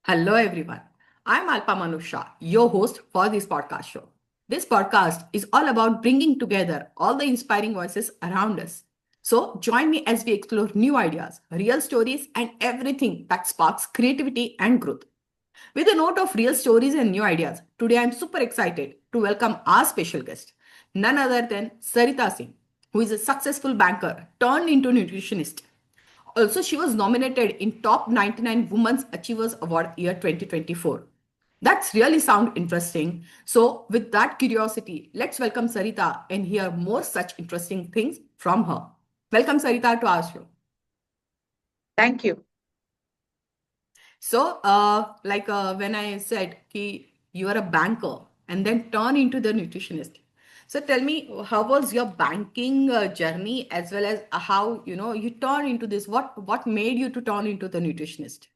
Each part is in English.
Hello, everyone. I'm Alpa Shah, your host for this podcast show. This podcast is all about bringing together all the inspiring voices around us. So, join me as we explore new ideas, real stories, and everything that sparks creativity and growth. With a note of real stories and new ideas, today I'm super excited to welcome our special guest, none other than Sarita Singh, who is a successful banker turned into nutritionist. Also, she was nominated in Top 99 Women's Achievers Award year 2024. That's really sound interesting. So, with that curiosity, let's welcome Sarita and hear more such interesting things from her. Welcome, Sarita, to our show. Thank you. So, when I said ki you are a banker and then turn into the nutritionist. So, tell me, how was your banking journey as well as how you turn into this? What made you to turn into the nutritionist?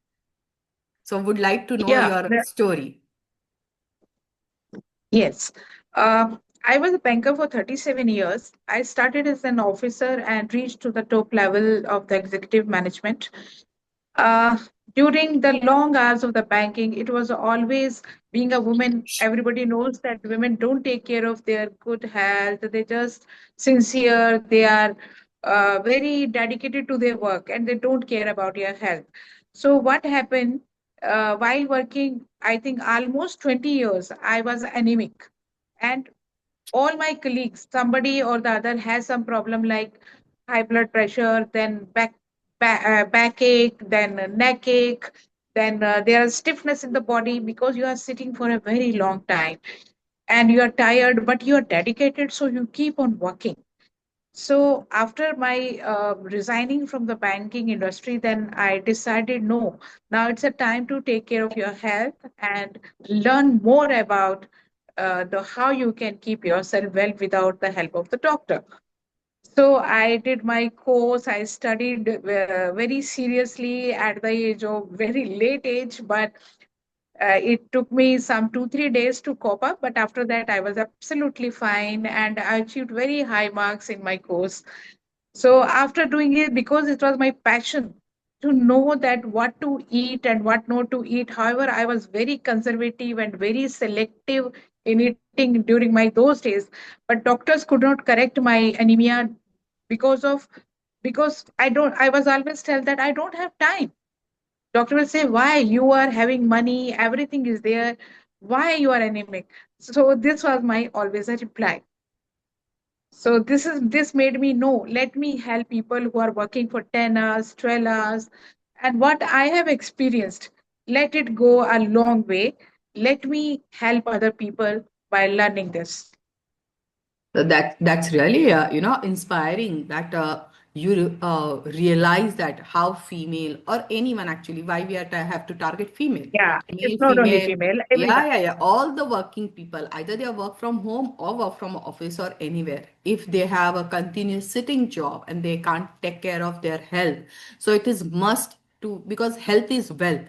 So, would like to know Yeah, your story. yes. I was a banker for 37 years. I started as an officer and reached to the top level of the executive management. Uh, During the long hours of the banking, it was always being a woman. Everybody knows that women don't take care of their good health. They just sincere. They are very dedicated to their work and they don't care about your health. So what happened while working? I think almost 20 years, I was anemic, and all my colleagues, somebody or the other has some problem like high blood pressure, then backache, then neck ache, then there is stiffness in the body because you are sitting for a very long time and you are tired, but you are dedicated, so you keep on working. So after my resigning from the banking industry, then I decided no, now it's a time to take care of your health and learn more about the how you can keep yourself well without the help of the doctor. So I did my course. I studied very seriously at the age of very late age, but it took me some 2 3 days to cope up. But after that, I was absolutely fine, and I achieved very high marks in my course. So after doing it, because it was my passion to know that what to eat and what not to eat. However, I was very conservative and very selective in eating during my those days. But doctors could not correct my anemia because of because I was always told that I don't have time. Doctor will say, why you are having money, everything is there, why you are anemic. So this was my always a reply. So this made me know, let me help people who are working for 10 hours, 12 hours. And what I have experienced, let it go a long way. Let me help other people by learning this. So that's really inspiring that you realize that how female or anyone actually why have to target female, Yeah, it is male, not only female, female, yeah, everyone. yeah, yeah, all the working people, either they work from home or work from office or anywhere. If they have a continuous sitting job and they can't take care of their health, so it is must to because health is wealth.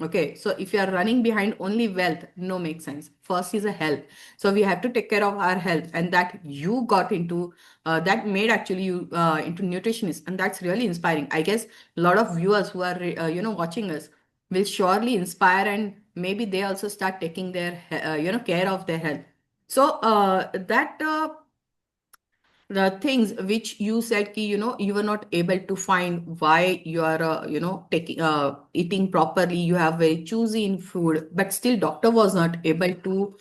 Okay, so if you are running behind only wealth, no makes sense. First is a health. So we have to take care of our health, and that you got into that made actually you into nutritionist, and that's really inspiring. I guess a lot of viewers who are watching us will surely inspire, and maybe they also start taking their care of their health. So that the things which you said ki, you were not able to find why you are taking eating properly, you have very choosy in food, but still doctor was not able to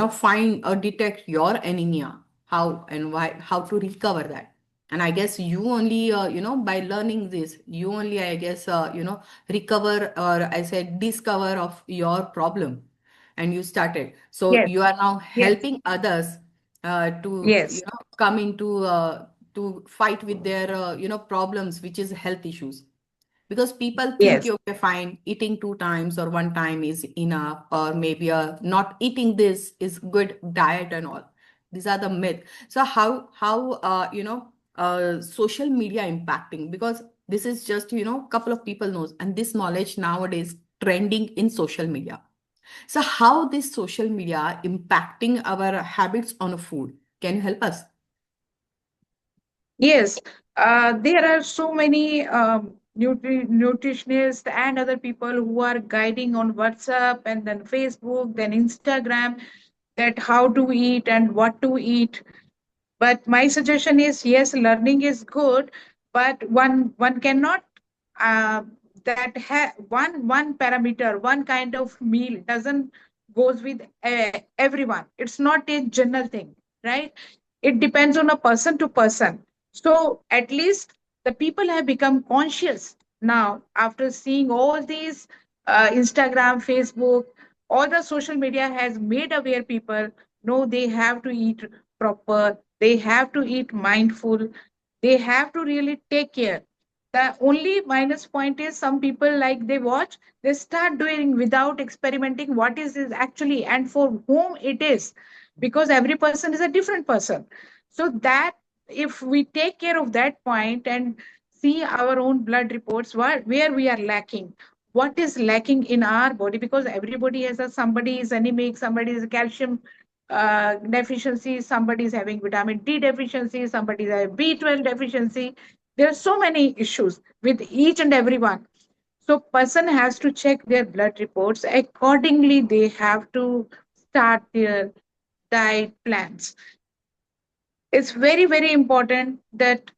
find or detect your anemia, how and why, how to recover that. And I guess you only by learning this, you only, I guess, recover, or I said discover of your problem, and you started, so Yes, you are now yes, helping others to yes, come into to fight with their problems, which is health issues. Because people think, yes. okay, fine, eating two times or one time is enough, or maybe not eating this is good diet and all. These are the myth. So how social media impacting, because this is just couple of people knows, and this knowledge nowadays trending in social media. So how this social media impacting our habits on food? Can you help us? Yes, there are so many. nutritionists and other people who are guiding on WhatsApp and then Facebook, then Instagram, that how to eat and what to eat. But my suggestion is, yes, learning is good, but one cannot uh, one parameter, one kind of meal doesn't goes with everyone. It's not a general thing, right? It depends on a person to person. So at least the people have become conscious now after seeing all these Instagram, Facebook, all the social media has made aware people. No, they have to eat proper, they have to eat mindful, they have to really take care. The only minus point is some people, like, they watch, they start doing without experimenting what is this actually and for whom it is, because every person is a different person. So that, if we take care of that point and see our own blood reports, where we are lacking, what is lacking in our body, because everybody has a, somebody is anemic, somebody is calcium deficiency, somebody is having vitamin D deficiency, somebody is having B12 deficiency. There are so many issues with each and every one. So person has to check their blood reports. Accordingly, they have to start their diet plans. It's very, very important that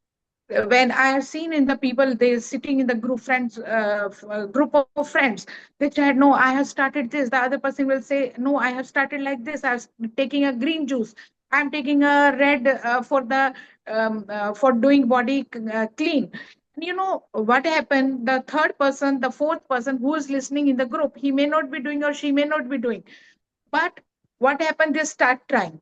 when I have seen in the people, they sitting in the group of friends, they said, no, I have started this. The other person will say, no, I have started like this. I was taking a green juice. I'm taking a red for doing body clean. And you know what happened? The third person, the fourth person who is listening in the group, he may not be doing or she may not be doing. But what happened? They start trying.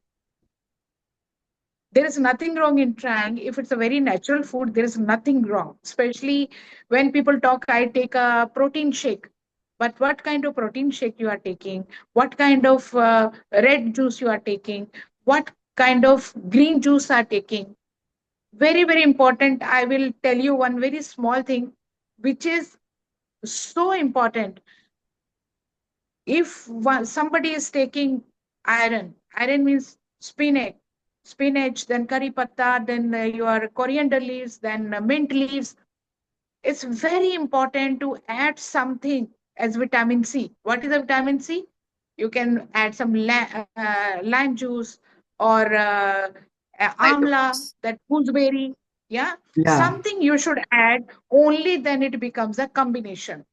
There is nothing wrong in trying. If it's a very natural food, there is nothing wrong, especially when people talk, I take a protein shake. But what kind of protein shake you are taking, what kind of red juice you are taking, what kind of green juice are taking? Very, very important. I will tell you one very small thing which is so important. If somebody is taking iron means spinach, then curry patta, then your coriander leaves, then mint leaves. It's very important to add something as vitamin C. What is the vitamin C? You can add some lime juice or Right, of amla, course. that gooseberry. Yeah, Yeah. something you should add. Only then it becomes a combination.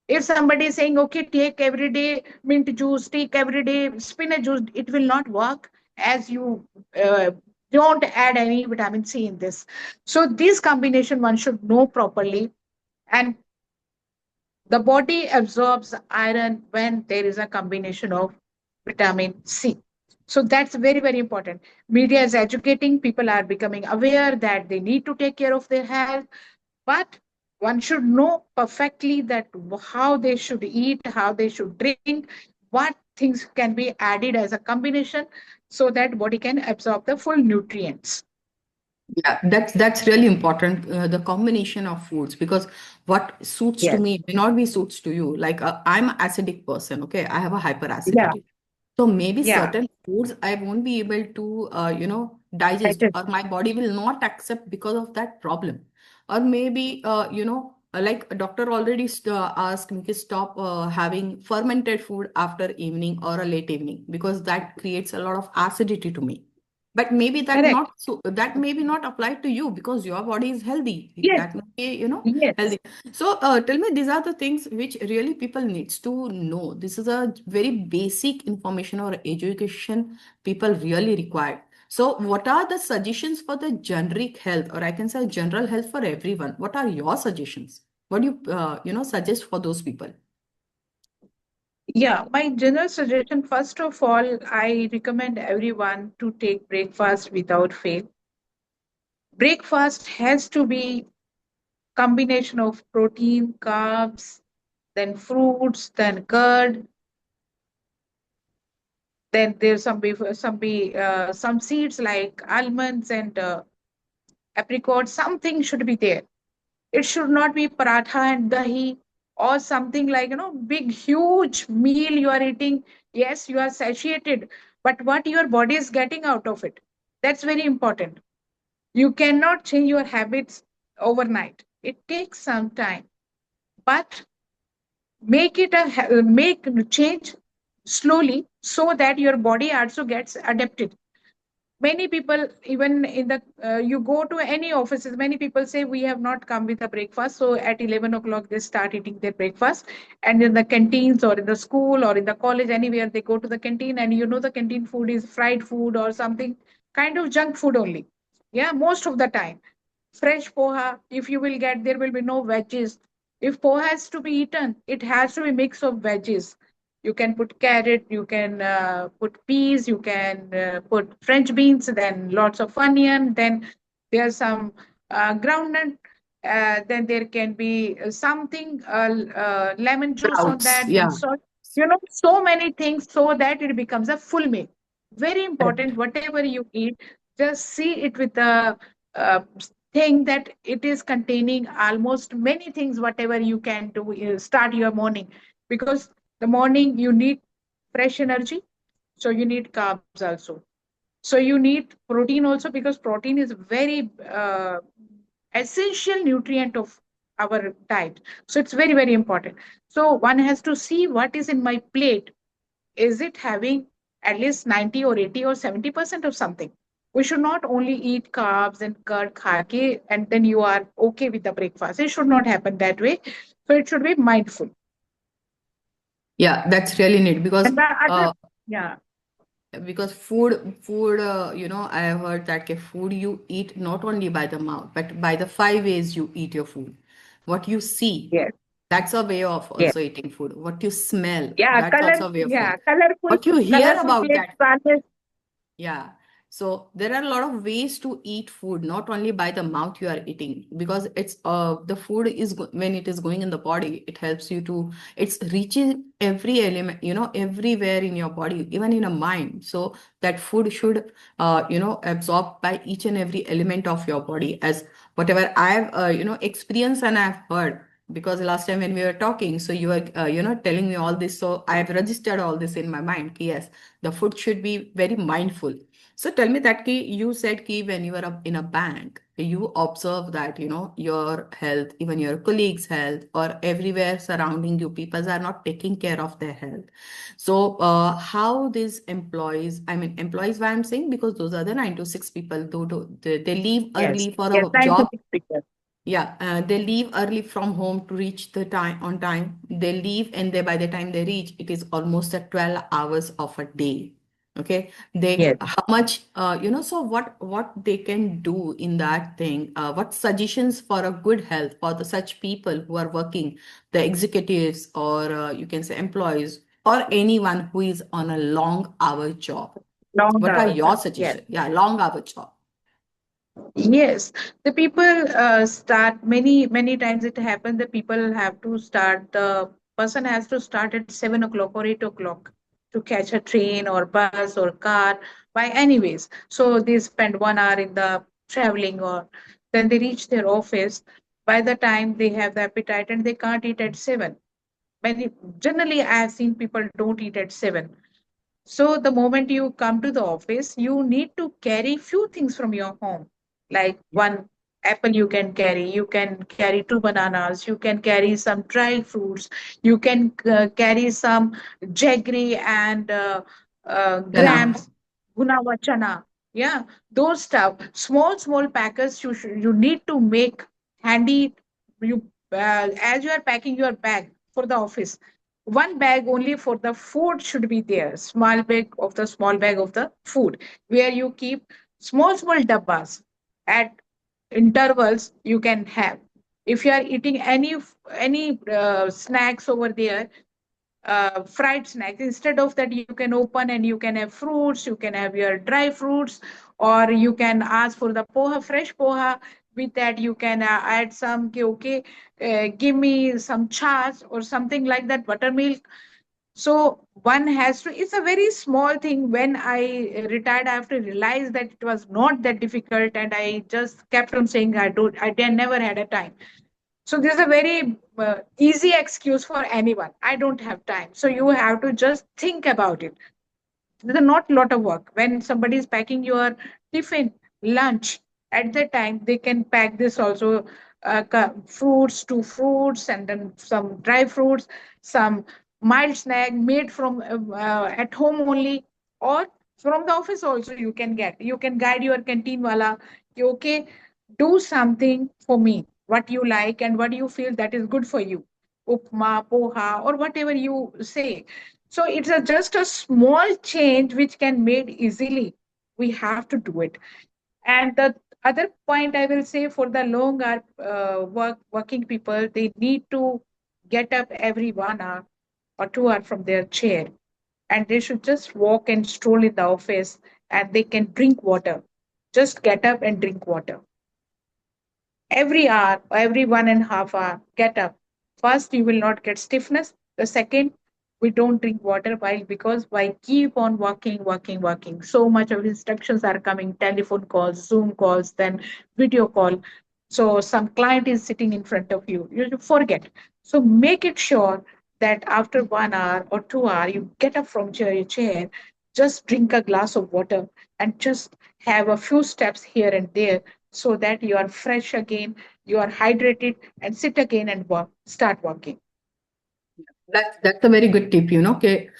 If somebody is saying, okay, take every day mint juice, take every day spinach juice, it will not work, as you uh, don't add any vitamin C in this. So this combination one should know properly. And the body absorbs iron when there is a combination of vitamin C. So that's very, very important. Media is educating, people are becoming aware that they need to take care of their health, but one should know perfectly that how they should eat, how they should drink, what things can be added as a combination so that body can absorb the full nutrients. Yeah, that's really important. The combination of foods, because what suits to Yes. me may not be suits to you. Like I'm an acidic person. Okay, I have a Yeah. hyperacidity. So maybe Yeah. certain foods I won't be able to, digest, Right. or my body will not accept because of that problem. Or maybe, like a doctor already asked me to stop having fermented food after evening or a late evening, because that creates a lot of acidity to me. But maybe Correct. that maybe not apply to you because your body is healthy. Yes. That may be, Yes. healthy. So tell me, these are the things which really people needs to know. This is a very basic information or education people really require. So what are the suggestions for the generic health, or I can say general health for everyone? What are your suggestions? What do you suggest for those people? Yeah, my general suggestion, first of all, I recommend everyone to take breakfast without fail. Breakfast has to be combination of protein, carbs, then fruits, then curd, then there's some seeds like almonds and apricots. Something should be there. It should not be paratha and dahi or something like, big huge meal you are eating. Yes, you are satiated, but what your body is getting out of it, that's very important. You cannot change your habits overnight. It takes some time, but make change slowly so that your body also gets adapted. Many people, even in the you go to any offices, many people say we have not come with a breakfast, so at 11 o'clock they start eating their breakfast. And in the canteens or in the school or in the college, anywhere, they go to the canteen, and the canteen food is fried food or something kind of junk food only. Yeah, most of the time. Fresh poha, if you will get, there will be no veggies. If poha has to be eaten, it has to be mix of veggies. You can put carrot, you can put peas, you can put French beans, then lots of onion, then there's some groundnut, then there can be something, lemon juice on Sprouts, that, then yeah. salt. So many things so that it becomes a full meal. Very important, Correct. whatever you eat, just see it with the uh, thing that it is containing almost many things, whatever you can do, start your morning. Because the morning you need fresh energy, so you need carbs also. So you need protein also, because protein is very essential nutrient of our diet. So it's very, very important. So one has to see what is in my plate. Is it having at least 90 or 80 or 70% of something? We should not only eat carbs and curd khake and then you are okay with the breakfast. It should not happen that way. So it should be mindful. Yeah, that's really neat because And the other, uh, yeah, food, I have heard that food you eat not only by the mouth, but by the five ways you eat your food. What you see, yes, that's a way of yes. also eating food. What you smell, Yeah, that's also a way of food. colorful, What you hear colorful about plates that. always, Yeah. So there are a lot of ways to eat food, not only by the mouth you are eating, because it's the food is when it is going in the body, it helps you to it's reaching every element, everywhere in your body, even in a mind. So that food should absorb by each and every element of your body as whatever I've experienced and I've heard. Because last time when we were talking, so you were telling me all this, so I have registered all this in my mind. Yes, the food should be very mindful. So tell me that you said when you are in a bank, you observe that your health, even your colleagues' health, or everywhere surrounding you, people are not taking care of their health. So how these employees, I mean employees, why I'm saying, because those are the 9 to 6 people, they leave yes, early for yes, a nine to job. six people. Yeah, they leave early from home to reach the time on time. They leave, and by the time they reach, it is almost at 12 hours of a day. Okay, they Yes. how much so what they can do in that thing? What suggestions for a good health for the such people who are working, the executives, or you can say employees, or anyone who is on a long hour job? Long What are hours. your Yes. suggestions? Yeah, long hour job. Yes, the people start many, many times it happens that people have to start, the person has to start at 7 o'clock or 8 o'clock to catch a train or bus or car by anyways. So they spend 1 hour in the traveling, or then they reach their office. By the time they have the appetite and they can't eat at 7. Many, generally I have seen people don't eat at 7. So the moment you come to the office, you need to carry few things from your home, like one apple you can carry two bananas, you can carry some dry fruits, you can carry some jaggery and Chana. grams, gunawa chana. Yeah, those stuff. Small, small packets you need to make handy. You as you are packing your bag for the office, one bag only for the food should be there, small bag of the food, where you keep small small dabbas at intervals you can have. If you are eating any snacks over there, fried snacks, instead of that you can open and you can have fruits, you can have your dry fruits, or you can ask for the poha, fresh poha. With that you can add some okay, give me some chas or something like that, buttermilk. So one has to, it's a very small thing. When I retired, I have to realize that it was not that difficult, and I just kept on saying I never had a time. So this is a very easy excuse for anyone. I don't have time. So you have to just think about it. There's not a lot of work. When somebody is packing your tiffin, lunch, at that time they can pack this also. fruits, two fruits, and then some dry fruits, some mild snack made from at home only, or from the office also you can get. You can guide your canteen wala, कि, okay, do something for me, what you like and what you feel that is good for you, upma, poha, or whatever you say. So it's just a small change which can made easily. We have to do it. And the other point I will say, for the long hour working people, they need to get up every 1 hour or 2 hour from their chair, and they should just walk and stroll in the office, and they can drink water. Just get up and drink water every hour, every 1.5 hour. Get up. First, you will not get stiffness. The second, we don't drink water while, because why keep on working. So much of instructions are coming, telephone calls, Zoom calls, then video call. So some client is sitting in front of you. You forget. So make it sure that after 1 hour or 2 hour, you get up from your chair, just drink a glass of water, and just have a few steps here and there, so that you are fresh again, you are hydrated, and sit again and work, start working. That's a very good tip, Okay,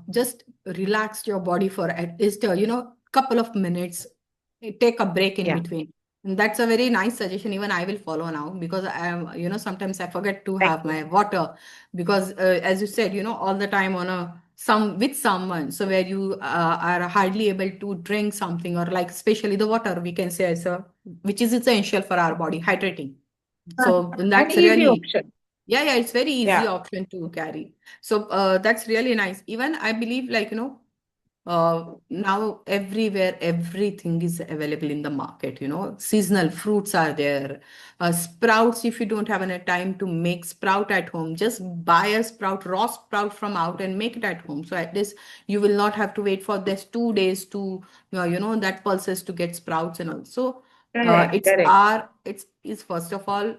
just relax your body for at least couple of minutes. Take a break in Yeah. between. And that's a very nice suggestion. Even I will follow now because I am, sometimes I forget to Thank have you. my water because, as you said, all the time on a some with someone, so where you are hardly able to drink something or like especially the water we can say as a which is essential for our body, hydrating. So An that's easy really option. yeah, it's very easy Yeah. option to carry. So that's really nice. Even I believe now everywhere everything is available in the market. Seasonal fruits are there. Sprouts, if you don't have any time to make sprout at home, just buy a sprout, raw sprout from out and make it at home. So at least you will not have to wait for this 2 days to that pulses to get sprouts and all. So Correct, it's correct. our it's is first of all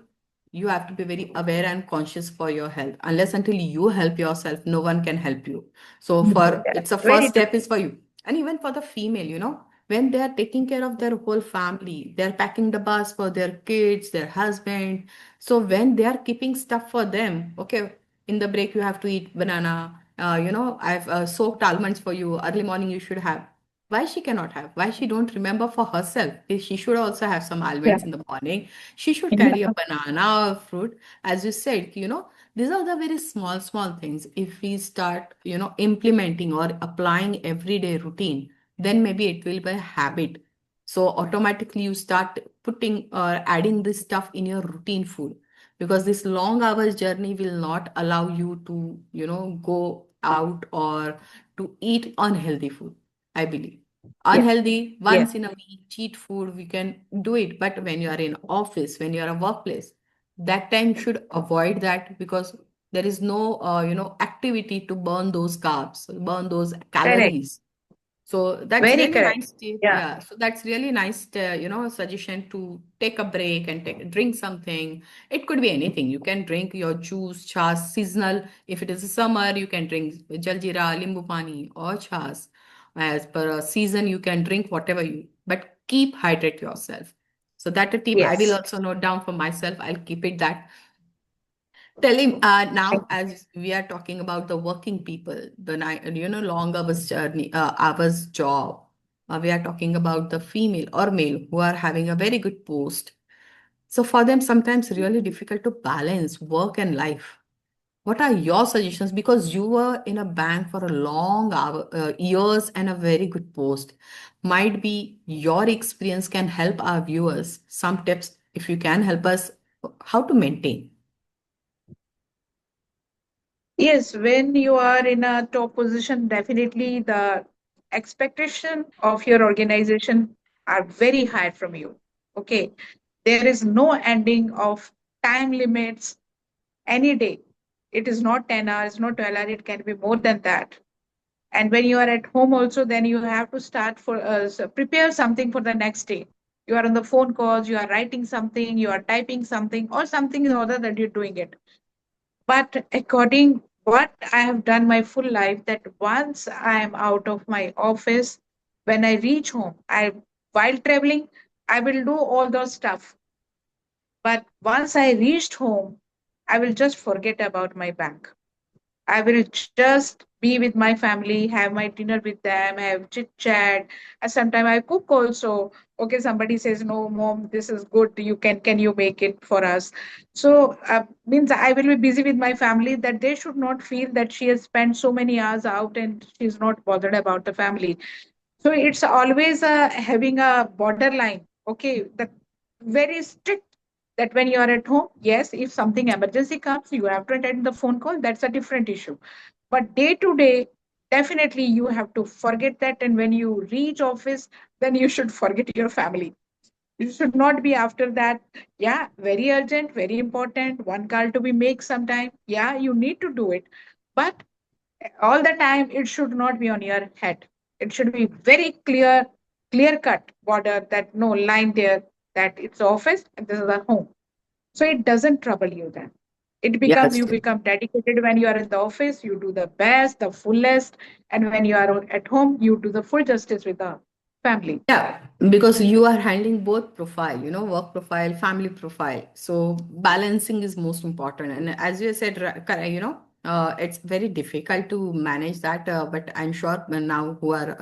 you have to be very aware and conscious for your health. Unless until you help yourself, no one can help you. So for Yeah, it's a very first true. step is for you. And even for the female, when they are taking care of their whole family, they're packing the bus for their kids, their husband. So when they are keeping stuff for them, okay, in the break you have to eat banana. I've soaked almonds for you. Early morning you should have. Why she cannot have? Why she don't remember for herself? She should also have some Yeah. almonds in the morning. She should carry a Yeah. banana or fruit. As you said, these are the very small, small things. If we start, implementing or applying everyday routine, then maybe it will be a habit. So automatically you start putting or adding this stuff in your routine food because this long hours journey will not allow you to, go out or to eat unhealthy food, I believe. Yeah. Unhealthy Yeah. once in a week, cheat food, we can do it. But when you are in office, when you are a workplace, that time you should avoid that because there is no activity to burn those carbs, burn those Correct. calories. So that's Very really correct. nice tip. Yeah. Yeah. So that's really nice, suggestion to take a break and drink something. It could be anything. You can drink your juice, chas, seasonal. If it is summer, you can drink jaljeera, limbu pani, or chas. As per a season, you can drink whatever you, but keep hydrate yourself. So that a tip I will Yes. also note down for myself. I'll keep it that. Tell him Thank now, you. as we are talking about the working people, the night, long hours journey, hours job. We are talking about the female or male who are having a very good post. So for them, sometimes really difficult to balance work and life. What are your suggestions? Because you were in a bank for a long years and a very good post. Might be your experience can help our viewers. Some tips, if you can help us, how to maintain. Yes, when you are in a top position, definitely the expectation of your organization are very high from you. Okay. There is no ending of time limits any day. It is not 10 hours, not 12 hours, it can be more than that. And when you are at home also, then you have to start for prepare something for the next day. You are on the phone calls, you are writing something, you are typing something, or something in order that you're doing it. But according what I have done my full life, that once I am out of my office, when I reach home, I while traveling, I will do all those stuff. But once I reached home, I will just forget about my bank. I will just be with my family, have my dinner with them, have chit chat. Sometimes I cook also. Okay, somebody says, "No, mom, this is good. Can you make it for us?" So means I will be busy with my family, that they should not feel that she has spent so many hours out and she's not bothered about the family. So it's always having a borderline. Okay, the very strict, that when you are at home, yes, if something emergency comes, you have to attend the phone call. That's a different issue. But day to day, definitely you have to forget that. And when you reach office, then you should forget your family. You should not be after that. Yeah, very urgent, very important. One call to be made sometime. Yeah, you need to do it. But all the time it should not be on your head. It should be very clear cut border, that no line there, that it's office and this is the home. So it doesn't trouble you then. It becomes, Yes. you become dedicated. When you are in the office, you do the best, the fullest, and when you are at home, you do the full justice with the family. Yeah, because you are handling both profile, work profile, family profile. So balancing is most important. And as you said, it's very difficult to manage that. But I'm sure now who are,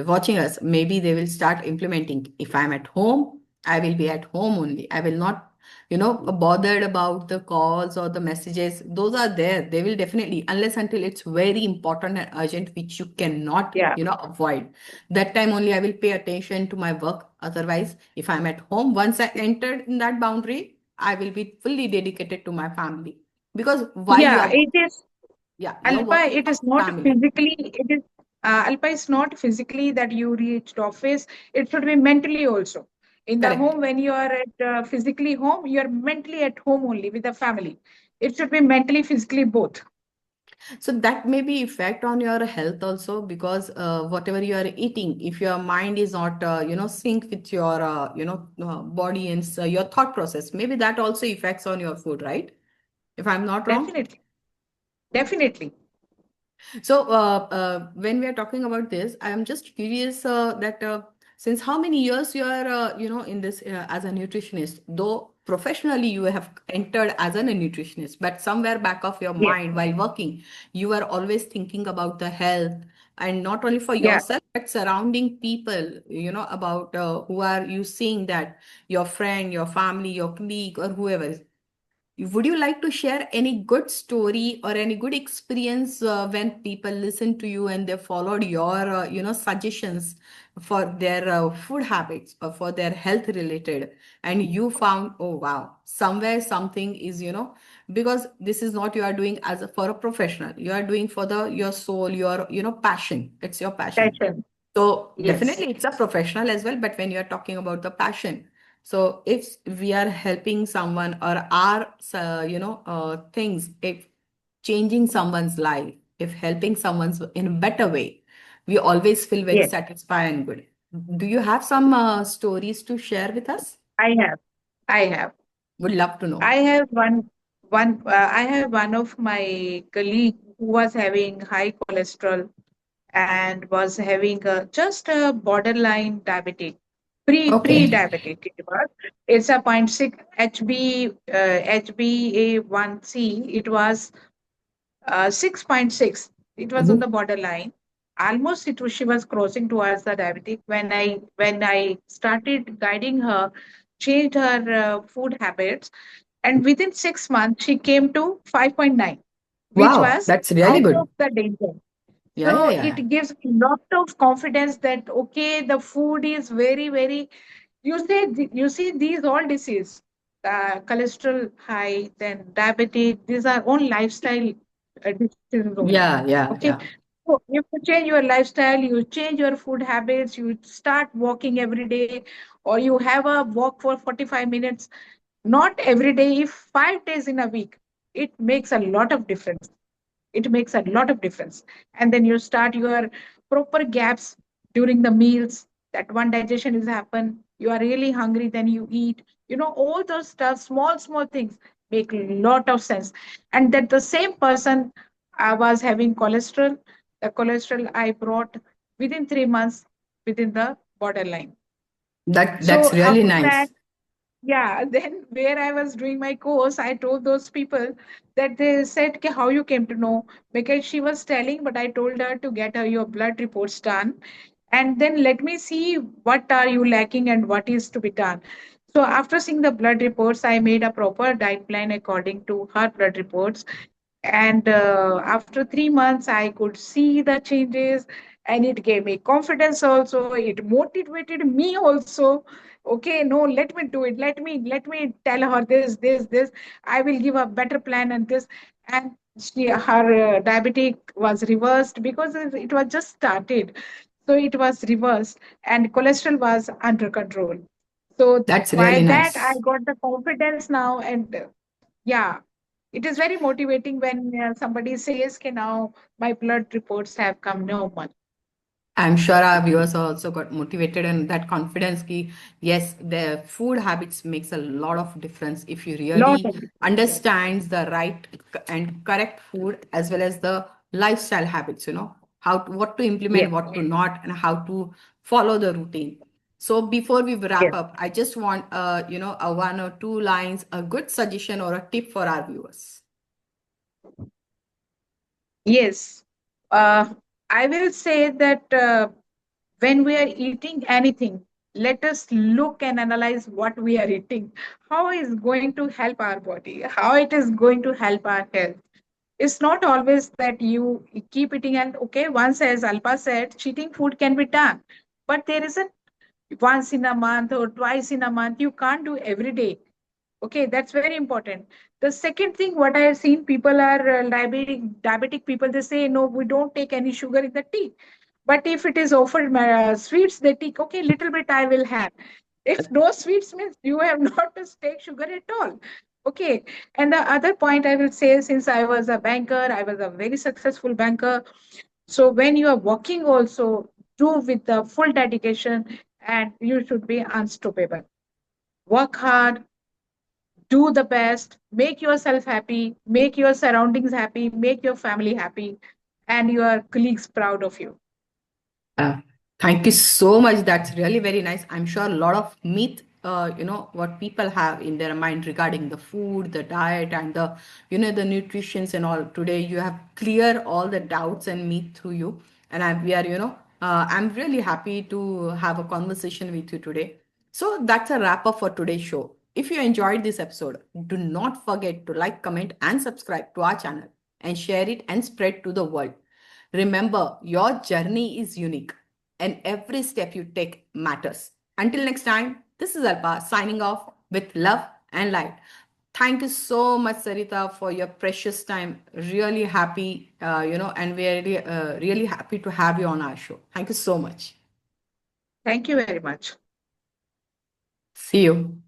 watching us, maybe they will start implementing. If I'm at home, I will be at home only. I will not, bothered about the calls or the messages. Those are there. They will definitely, unless until it's very important and urgent, which you cannot, Yeah. avoid, that time only I will pay attention to my work. Otherwise, if I'm at home, once I entered in that boundary, I will be fully dedicated to my family. Because while you Yeah, are, it is. yeah, you're Alpa, working it for is not family. physically, it is Alpa is not physically that you reached office. It should be mentally also. In the Correct. home, when you are at physically home, you are mentally at home only with the family. It should be mentally, physically both. So that may be effect on your health also, because whatever you are eating, if your mind is not, sync with your, body and your thought process, maybe that also affects on your food, right? If I'm not wrong. Definitely, definitely. So, when we are talking about this, I am just curious that since how many years you are, in this as a nutritionist, though professionally you have entered as a nutritionist, but somewhere back of your Yes, mind while working, you are always thinking about the health, and not only for yeah, yourself, but surrounding people, about who are you seeing, that your friend, your family, your colleague, or whoever. Would you like to share any good story or any good experience when people listen to you and they followed your, suggestions for their food habits or for their health related, and you found, oh wow, somewhere something is, because this is not you are doing as for a professional, you are doing for the your soul, your, passion. It's your passion. passion. So Yes, definitely it's a professional as well, but when you're talking about the passion, so if we are helping someone or our, things, if changing someone's life, if helping someone's in a better way, we always feel very yes, satisfied and good. Do you have some stories to share with us? I have. I have. Would love to know. I have I have one of my colleague who was having high cholesterol and was having just a borderline diabetic, Okay. pre-diabetic it was. It's a point 0.6 HbA1c. It was 6.6. It was on the Mhm. borderline. Almost she was crossing towards the diabetic. When I started guiding her, changed her food habits, and within 6 months she came to 5.9, which Wow, was that's really out of good. the danger. Yeah, So yeah, yeah. it gives a lot of confidence that okay, the food is very, very. You see these all disease, cholesterol high, then diabetic. These are all lifestyle diseases only. Yeah, yeah, Okay, yeah. so if you change your lifestyle, you change your food habits, you start walking every day, or you have a walk for 45 minutes. Not every day, if 5 days in a week, it makes a lot of difference. It makes a lot of difference. And then you start your proper gaps during the meals. That one digestion is happen. You are really hungry, then you eat. All those stuff, small things make a lot of sense. And that the same person was having cholesterol. The cholesterol I brought within 3 months within the borderline. That's So really after that, nice. yeah, then where I was doing my course, I told those people that they said, "Ki, how you came to know?" Because she was telling, but I told her to get her your blood reports done, and then let me see what are you lacking and what is to be done. So after seeing the blood reports, I made a proper diet plan according to her blood reports, and after 3 months I could see the changes, and it gave me confidence also, it motivated me also. Okay, no, let me do it, let me tell her this, I will give a better plan and this. And her diabetic was reversed because it was just started, so it was reversed, and cholesterol was under control. So That's by really that I nice. got the confidence now. And yeah, it is very motivating when somebody says, "Okay, now my blood reports have come normal." I'm sure our viewers also got motivated and that confidence ki yes, the food habits makes a lot of difference if you Lot really of difference. Yes. understands the right and correct food as well as the lifestyle habits, how to, what to implement, Yes. what to not, and how to follow the routine. So before we wrap Yes. up, I just want a one or two lines, a good suggestion or a tip for our viewers. Yes. Uh, I will say that when we are eating anything, let us look and analyze what we are eating. How is going to help our body? How it is going to help our health? It's not always that you keep eating, and okay, once, as Alpa said, cheating food can be done. But there is a once in a month or twice in a month. You can't do every day. Okay, that's very important. The second thing, what I have seen, people are diabetic people. They say no, we don't take any sugar in the tea. But if it is offered sweets, they take, okay, little bit I will have. If no sweets means you have not to take sugar at all. Okay. And the other point I will say, since I was a banker, I was a very successful banker. So when you are working also, do with the full dedication, and you should be unstoppable. Work hard, do the best, make yourself happy, make your surroundings happy, make your family happy, and your colleagues proud of you. Yeah. Thank you so much. That's really very nice. I'm sure a lot of myth, what people have in their mind regarding the food, the diet, and the nutritions and all. Today, you have clear all the doubts and myth through you. And I'm really happy to have a conversation with you today. So that's a wrap up for today's show. If you enjoyed this episode, do not forget to like, comment, and subscribe to our channel and share it and spread to the world. Remember, your journey is unique and every step you take matters. Until next time, this is Alpa signing off with love and light. Thank you so much, Sarita, for your precious time. Really happy, and we're really happy to have you on our show. Thank you so much. Thank you very much. See you.